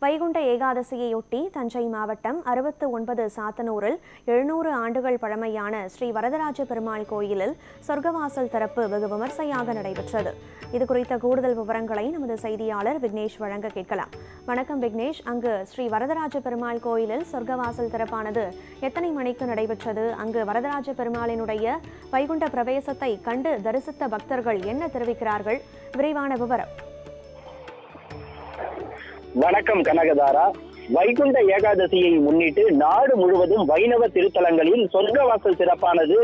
வைகுண்ட ஏகாதசியையொட்டி தஞ்சை மாவட்டம் 69 சாத்தனூரில் 700 ஆண்டுகள் பழமையான ஸ்ரீ வரதராஜ பெருமாள் கோயிலில் சொர்க்கவாசல் திறப்பு வெகு விமர்சையாக நடைபெற்றது. இதுகுறித்த கூடுதல் விவரங்களை நமது செய்தியாளர் விக்னேஷ் வழங்க கேட்கலாம். வணக்கம் விக்னேஷ், அங்கு ஸ்ரீ வரதராஜ பெருமாள் கோயிலில் சொர்க்கவாசல் திறப்பானது எத்தனை மணிக்கு நடைபெற்றது? அங்கு வரதராஜ பெருமாளினுடைய வைகுண்ட பிரவேசத்தை கண்டு தரிசித்த பக்தர்கள் என்ன தெரிவிக்கிறார்கள்? விரைவான விவரம். வணக்கம் கனகதாரா. வைகுண்ட ஏகாதசியை முன்னிட்டு நாடு முழுவதும் வைணவ திருத்தலங்களில் சொர்க்கவாசல் சிறப்பானது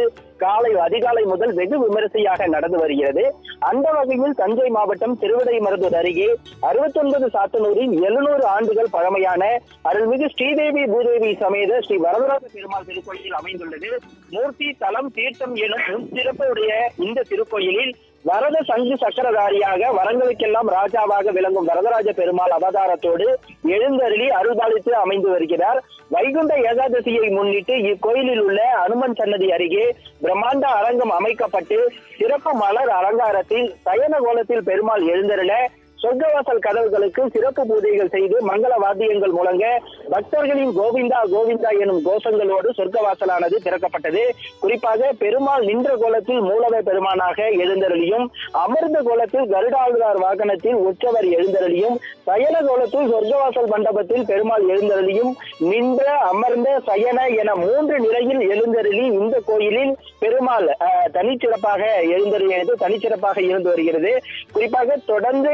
அதிகாலை முதல் வெகு விமரிசையாக நடந்து வருகிறது. அந்த வகையில் தஞ்சை மாவட்டம் திருவிடைமருதூர் அருகே 69 சாத்தனூரில் 700 ஆண்டுகள் பழமையான அருள்மிகு ஸ்ரீதேவி பூதேவி சமேத ஸ்ரீ வரதராஜ பெருமாள் திருக்கோயிலில் அமைந்துள்ளது. மூர்த்தி தலம் தீர்த்தம் எனும் சிறப்புடைய இந்த திருக்கோயிலில் வரத சங்கு சக்கரதாரியாக வரங்களுக்கெல்லாம் ராஜாவாக விளங்கும் வரதராஜ பெருமாள் அவதாரத்தோடு எழுந்தருளி அருள்பாலித்து அமைந்து வருகிறார். வைகுண்ட ஏகாதசியை முன்னிட்டு இக்கோயிலில் உள்ள அனுமன் சன்னதி அருகே பிரம்மாண்ட அரங்கம் அமைக்கப்பட்டு சிறப்பு மலர் அலங்காரத்தில் சயன கோலத்தில் பெருமாள் எழுந்தருள சொர்க்கவாசல் கதவுகளுக்கு சிறப்பு பூஜைகள் செய்து மங்கள வாத்தியங்கள் முழங்க பக்தர்களின் கோவிந்தா கோவிந்தா எனும் கோஷங்களோடு சொர்க்கவாசலானது திறக்கப்பட்டது. குறிப்பாக பெருமாள் நின்ற கோலத்தில் மூலவர் பெருமானாக எழுந்தருளியும், அமர்ந்த கோலத்தில் கருடாழ்வார் வாகனத்தில் உற்சவர் எழுந்தருளியும், சயன கோலத்தில் சொர்க்கவாசல் மண்டபத்தில் பெருமாள் எழுந்தருளியும், நின்ற அமர்ந்த சயன என 3 நிலையில் எழுந்தருளி இந்த கோயிலில் பெருமாள் தனிச்சிறப்பாக எழுந்தருளியது தனிச்சிறப்பாக இருந்து வருகிறது. குறிப்பாக தொடர்ந்து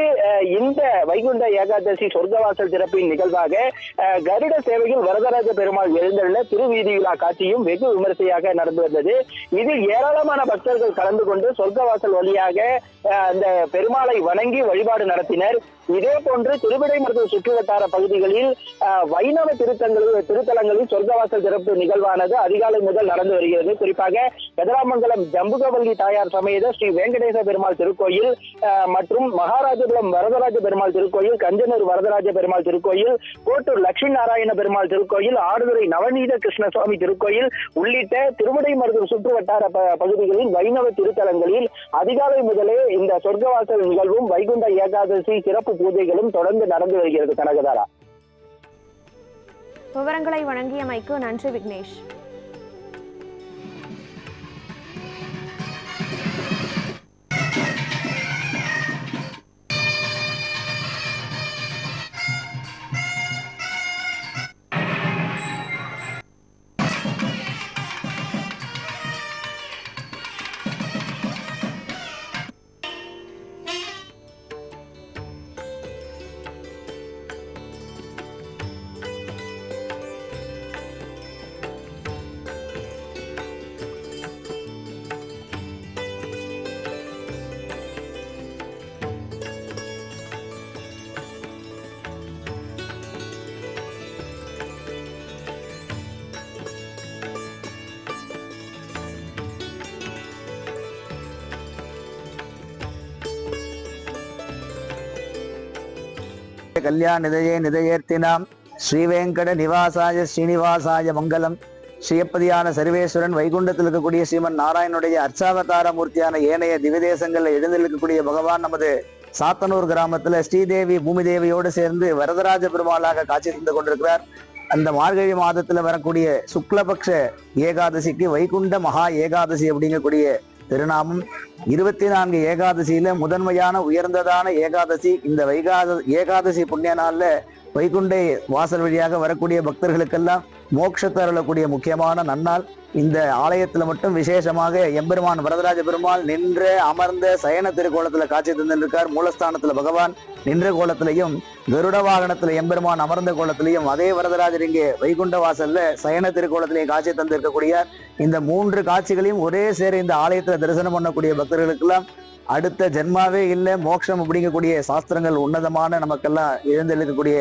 இந்த வைகுண்ட ஏகாதசி சொர்க்கவாசல் திறப்பின் நிகழ்வாக கருட சேவையில் வரதராஜ பெருமாள் எழுந்துள்ள திருவீதி விழா காட்சியும் வெகு விமரிசையாக நடந்து வந்தது. இதில் ஏராளமான பக்தர்கள் கலந்து கொண்டு சொர்க்கவாசல் வழியாக அந்த பெருமாளை வணங்கி வழிபாடு நடத்தினர். இதே போன்று திருவிடைமருதூர் சுற்றுவட்டார பகுதிகளில் வைணவ திருத்தலங்களில் சொர்க்கவாசல் திறப்பு நிகழ்வானது அதிகாலை முதல் நடந்து வருகிறது. குறிப்பாக கதிராமங்கலம் ஜம்புகவல்லி தாயார் சமேத ஸ்ரீ வெங்கடேச பெருமாள் திருக்கோயில் மற்றும் மகாராஜபுரம் வரதராஜ பெருமாள் திருக்கோயில், கஞ்சனூர் வரதராஜ பெருமாள் திருக்கோயில், கோட்டூர் லட்சுமி நாராயண பெருமாள் திருக்கோயில், ஆடுதுறை நவநீத கிருஷ்ணசுவாமி திருக்கோயில் உள்ளிட்ட திருவிடைமருதூர் சுற்றுவட்டார பகுதிகளில் வைணவ திருத்தலங்களில் அதிகாலை முதலே இந்த சொர்க்கவாசல் நிகழ்வும் வைகுண்ட ஏகாதசி சிறப்பு பூஜைகளும் தொடர்ந்து நடந்து வருகிறது. கனகதாரா, விவரங்களை வழங்கியமைக்கு நன்றி விக்னேஷ். கல்யாண நிதயேர்த்தினாம் ஸ்ரீவேங்கட நிவாசாய ஸ்ரீனிவாசாய மங்கலம். ஸ்ரீயப்பதியான சர்வேஸ்வரன் வைகுண்டத்தில் இருக்கக்கூடிய ஸ்ரீமன் நாராயணனுடைய அர்ச்சாவதார மூர்த்தியான ஏனைய திவ்யதேசங்களில் எழுந்திருக்கக்கூடிய பகவான் நமது சாத்தனூர் கிராமத்துல ஸ்ரீதேவி பூமிதேவியோடு சேர்ந்து வரதராஜ பெருமாளாக காட்சி தந்து கொண்டிருக்கிறார். அந்த மார்கழி மாதத்துல வரக்கூடிய சுக்லபக்ஷ ஏகாதசிக்கு வைகுண்ட மகா ஏகாதசி அப்படிங்கக்கூடிய திருநாமம். 24 ஏகாதசியில முதன்மையான உயர்ந்ததான ஏகாதசி. இந்த ஏகாதசி புண்ணிய நாள்ல வைகுண்ட வாசல் வழியாக வரக்கூடிய பக்தர்களுக்கெல்லாம் மோட்சத்தை அருளக்கூடிய முக்கியமான நன்னாள். இந்த ஆலயத்துல மட்டும் விசேஷமாக எம்பெருமான் வரதராஜ பெருமாள் நின்ற அமர்ந்த சயன திருக்கோலத்துல காட்சி தந்திருக்கார். மூலஸ்தானத்துல பகவான் நின்ற கோலத்திலையும், கருட வாகனத்துல எம்பெருமான் அமர்ந்த கோலத்திலையும், அதே வரதராஜர் இங்கே வைகுண்ட வாசல்ல சயன திருக்கோலத்திலையும் காட்சி தந்திருக்கக்கூடிய இந்த 3 காட்சிகளையும் ஒரே சேர இந்த ஆலயத்துல தரிசனம் பண்ணக்கூடிய பக்தர்களுக்கெல்லாம் அடுத்த ஜென்மாவே இல்லை மோட்சம் அப்படிங்கக்கூடிய சாஸ்திரங்கள் உன்னதமான நமக்கெல்லாம் எழுந்தெழுக்கக்கூடிய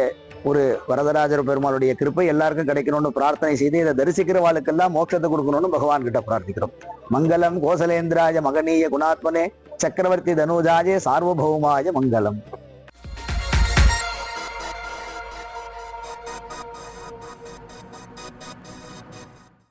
ஒரு வரதராஜர் பெருமாளுடைய கிருப்பை எல்லாருக்கும் கிடைக்கணும்னு பிரார்த்தனை செய்து இதை தரிசிக்கிறவாளுக்கெல்லாம் மோட்சத்தை கொடுக்கணும்னு பகவான் கிட்ட பிரார்த்திக்கிறோம். மங்களம் கோசலேந்திராய மகனீய குணாத்மனே சக்கரவர்த்தி தனுஜாய சார்வபௌமாய மங்களம்.